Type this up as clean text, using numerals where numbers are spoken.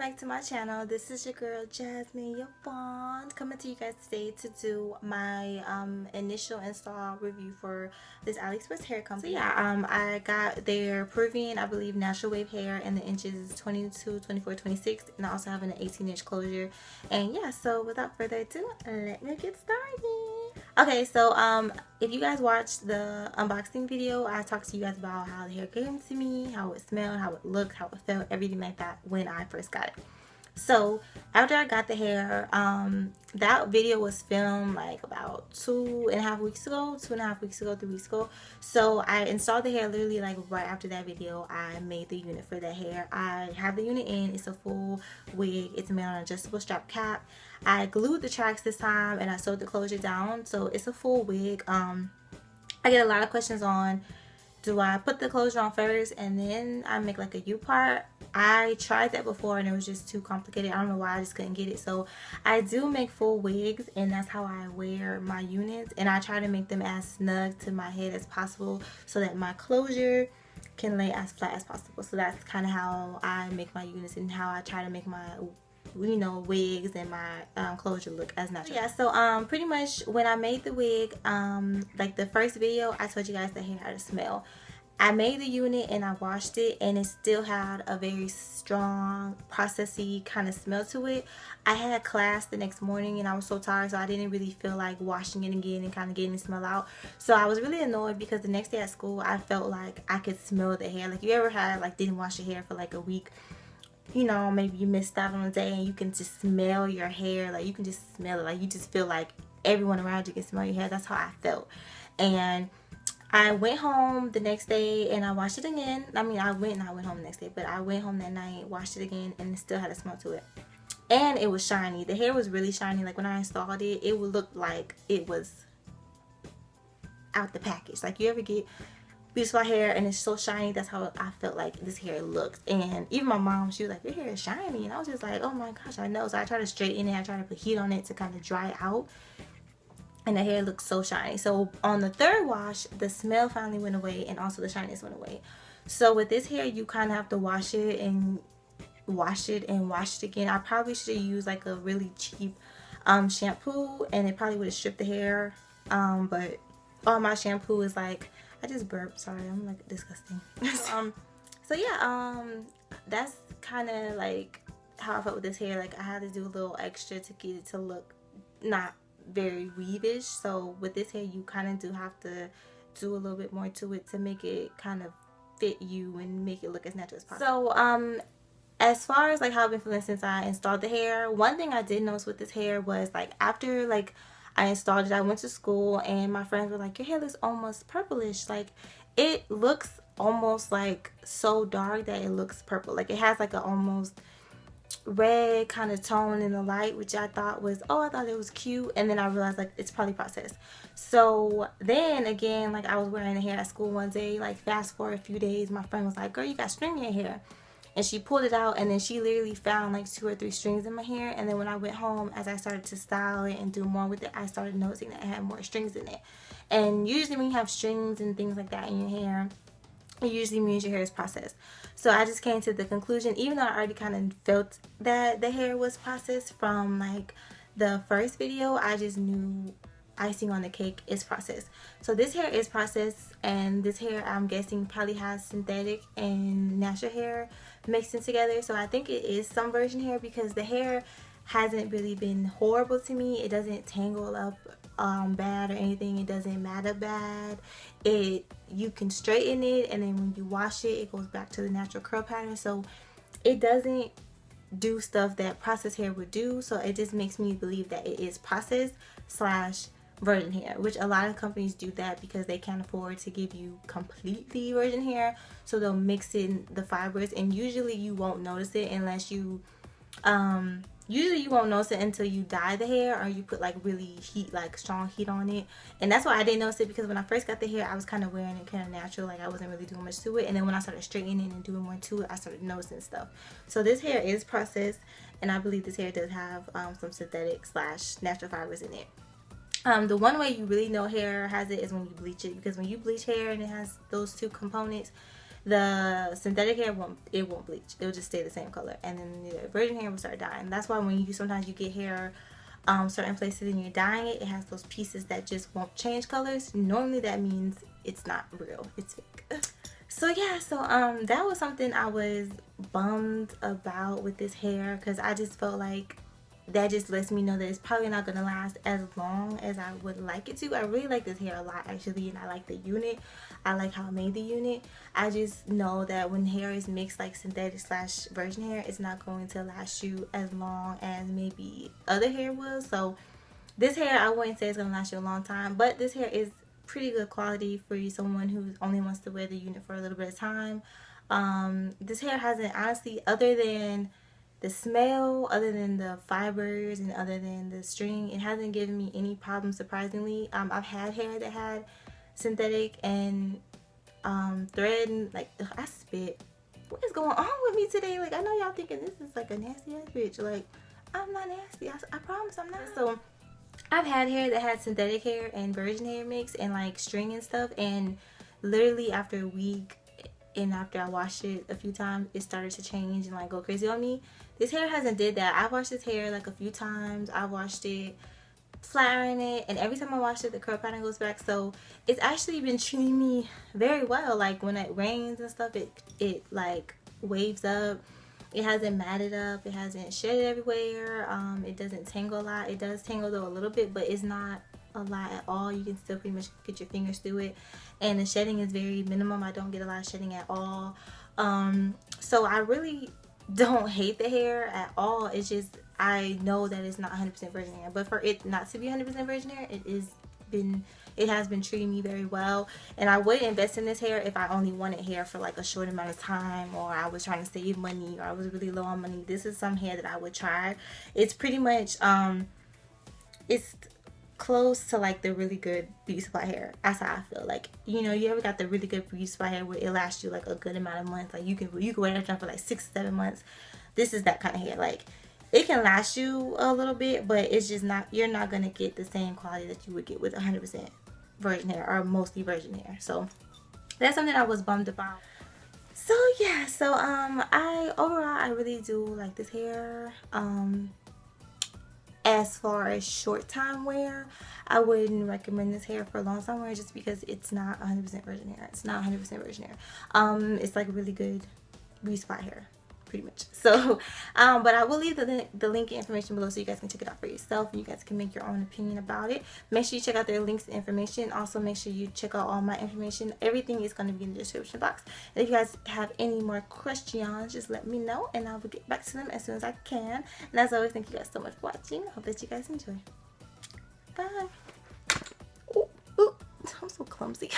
back to my channel. This is your girl Jasmine, your bond, coming to you guys today to do my initial install review for this Aliexpress hair company. So yeah, I got their Peruvian, I believe, natural wave hair, and the inches is 22, 24, 26, and I also have an 18-inch closure. And yeah, so without further ado, let me get started. Okay, so if you guys watched the unboxing video, I talked to you guys about how the hair came to me, how it smelled, how it looked, how it felt, everything like that when I first got it. So after I got the hair, that video was filmed like about 2.5 weeks ago, 3 weeks ago. So I installed the hair literally like right after that video. I made the unit for that hair. I have the unit in. It's a full wig. It's made on an adjustable strap cap. I glued the tracks this time and I sewed the closure down. So it's a full wig. I get a lot of questions on, do I put the closure on first and then I make like a U part? I tried that before and it was just too complicated. I don't know why I just couldn't get it. So I do make full wigs, and that's how I wear my units, and I try to make them as snug to my head as possible so that my closure can lay as flat as possible. So that's kind of how I make my units and how I try to make my wigs and my closure look as natural. Yeah, so pretty much when I made the wig, like the first video, I told you guys the hair had a smell. I made the unit and I washed it, and it still had a very strong processy kind of smell to it. I had class the next morning and I was so tired, so I didn't really feel like washing it again and kind of getting the smell out. So I was really annoyed because the next day at school I felt like I could smell the hair. Like, you ever had like didn't wash your hair for like a week, maybe you missed out on a day and you can just smell your hair, like you can just smell it, like you just feel like everyone around you can smell your hair. That's how I felt. And I went home the next day and I washed it again. I mean, I went home the next day, but I went home that night, washed it again, and it still had a smell to it. And it was shiny. The hair was really shiny. Like when I installed it, it would look like it was out the package. Like, you ever get beautiful hair and it's so shiny? That's how I felt like this hair looked. And even my mom, she was like, your hair is shiny, and I was just like, oh my gosh, I know. So I tried to straighten it. I tried to put heat on it to kind of dry it out, and the hair looks so shiny. So on the third wash, the smell finally went away and also the shininess went away. So with this hair, you kind of have to wash it and wash it and wash it again. I probably should have used like a really cheap shampoo, and it probably would have stripped the hair, but all my shampoo is like, I just burped, sorry, I'm like disgusting. So yeah, that's kind of like how I felt with this hair. Like, I had to do a little extra to get it to look not very weavish. So with this hair, you kind of do have to do a little bit more to it to make it kind of fit you and make it look as natural as possible. So as far as like how I've been feeling since I installed the hair, one thing I did notice with this hair was like after like I installed it, I went to school and my friends were like, your hair looks almost purplish. Like, it looks almost like so dark that it looks purple. Like, it has like a almost red kind of tone in the light, which I thought was, I thought it was cute. And then I realized like it's probably processed. So then again, like I was wearing the hair at school one day, like fast forward a few days, my friend was like, girl, you got string in your hair. And she pulled it out, and then she literally found like 2 or 3 strings in my hair. And then when I went home, as I started to style it and do more with it, I started noticing that it had more strings in it. And usually when you have strings and things like that in your hair, it usually means your hair is processed. So I just came to the conclusion, even though I already kind of felt that the hair was processed from like the first video, I just knew icing on the cake is processed. So this hair is processed, and this hair, I'm guessing, probably has synthetic and natural hair mixed in together. So I think it is some virgin hair, because the hair hasn't really been horrible to me. It doesn't tangle up bad or anything. It doesn't matter bad. You can straighten it, and then when you wash it, it goes back to the natural curl pattern. So it doesn't do stuff that processed hair would do. So it just makes me believe that it is processed / virgin hair, which a lot of companies do that because they can't afford to give you completely virgin hair. So they'll mix in the fibers, and usually you won't notice it unless you usually you won't notice it until you dye the hair or you put like really strong heat on it. And that's why I didn't notice it, because when I first got the hair, I was kind of wearing it kind of natural, like I wasn't really doing much to it. And then when I started straightening and doing more to it, I started noticing stuff. So this hair is processed, and I believe this hair does have some synthetic / natural fibers in it. The one way you really know hair has it is when you bleach it, because when you bleach hair and it has those 2 components, The synthetic hair won't bleach. It'll just stay the same color, and then the virgin hair will start dying. That's why when you sometimes you get hair certain places and you're dyeing it, it has those pieces that just won't change colors. Normally that means it's not real, it's fake. So yeah, so that was something I was bummed about with this hair, because I just felt like that just lets me know that it's probably not gonna last as long as I would like it to. I really like this hair a lot actually, and I like the unit. I like how I made the unit. I just know that when hair is mixed like synthetic / virgin hair, it's not going to last you as long as maybe other hair will. So this hair, I wouldn't say it's gonna last you a long time, but this hair is pretty good quality for someone who only wants to wear the unit for a little bit of time. This hair hasn't, honestly, other than the smell, other than the fibers, and other than the string, it hasn't given me any problems, surprisingly. I've had hair that had synthetic and thread, and like, ugh, I spit. What is going on with me today? Like, I know y'all thinking this is like a nasty ass bitch. Like, I'm not nasty. I promise I'm not. So I've had hair that had synthetic hair and virgin hair mixed and like string and stuff, and literally after a week and after I washed it a few times, it started to change and like go crazy on me. This hair hasn't did that. I washed this hair like a few times. I washed it, flattering it, and every time I wash it, the curl pattern goes back. So it's actually been treating me very well. Like when it rains and stuff, it like waves up. It hasn't matted up. It hasn't shedded everywhere. It doesn't tangle a lot. It does tangle though a little bit, but it's not a lot at all. You can still pretty much get your fingers through it, and the shedding is very minimum. I don't get a lot of shedding at all. So I really don't hate the hair at all. It's just I know that it's not 100% virgin hair, but for it not to be 100% virgin hair, it has been treating me very well. And I would invest in this hair if I only wanted hair for like a short amount of time, or I was trying to save money, or I was really low on money. This is some hair that I would try. It's pretty much it's close to like the really good beauty supply hair. That's how I feel. Like, you know, you ever got the really good beauty supply hair where it lasts you like a good amount of months? Like you can wear that jump for like 6-7 months. This is that kind of hair. Like, it can last you a little bit, but it's just not, you're not gonna get the same quality that you would get with 100% virgin hair, or mostly virgin hair. So that's something I was bummed about. So yeah, so I really do like this hair. As far as short time wear, I wouldn't recommend this hair for long time wear, just because it's not 100% virgin hair. It's not 100% virgin hair. It's like really good respot hair, pretty much. So but I will leave the link and information below so you guys can check it out for yourself, and you guys can make your own opinion about it. Make sure you check out their links and information. Also make sure you check out all my information. Everything is going to be in the description box. And if you guys have any more questions, just let me know and I will get back to them as soon as I can. And as always, thank you guys so much for watching. I hope that you guys enjoy. Bye. Ooh, I'm so clumsy.